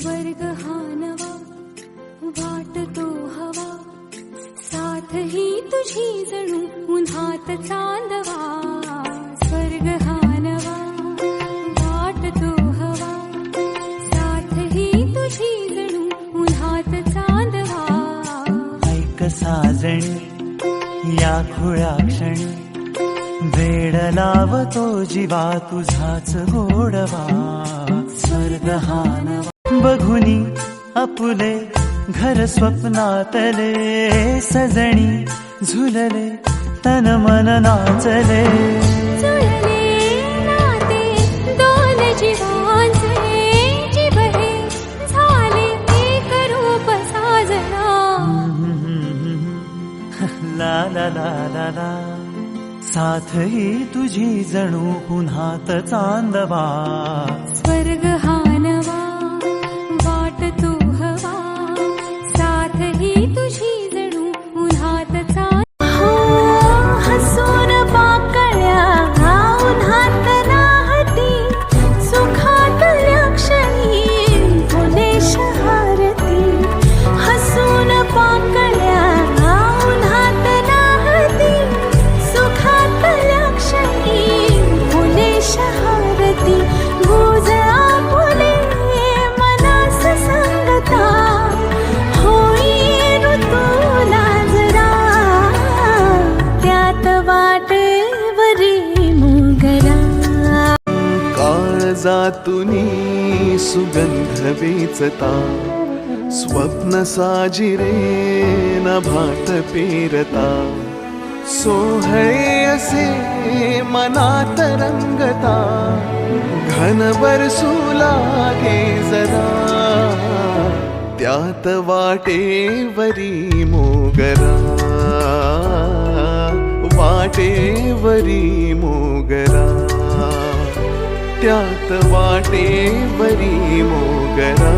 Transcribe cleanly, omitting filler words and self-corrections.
स्वर्ग हा नवा वाटतो हवा, साथ ही तुझी जणू उन्हात चांदवा. स्वर्ग हा नवा वाटतो हवा, साथ ही तुझी जणू उन्हात चांदवा. ऐक साजणी या खुळ्या क्षणी, वेड लावतो जीवा तुझाच गोडवा. स्वर्ग हा नवा बघुनी आपुले घर स्वप्नातले, सजणी झुलले तन मन नाचले. जुळले नाते दोन जीवांचे, जीव हे झाले एक रूप साजना. ला ला ला ला ला, साथ ही तुझी जणू पुन्हात चांदवा. स्वर्ग हा नवा वाटतो हवा, साथ ही तुझी जणू उन्हात चांदवा. हो हसून पाकळ्या उन्हात राहती, सुखातल्या क्षणी फुले शहारती. हसून पाकळ्या उन्हात राहती, सुखातल्या क्षणी फुले शहारती. गुज आपुले मनास संगता, होई ऋतूला जरा त्यात वाटेवरी मोगरा. काळजातुनी सुगंध वेचता, स्वप्न साजिरे नभात पेरता. सोहळे असे मनात रंगता, घन बरसू लागे जरा त्यात वाटेवरी मोगरा. वाटेवरी मोगरा, त्यात वाटेवरी मोगरा.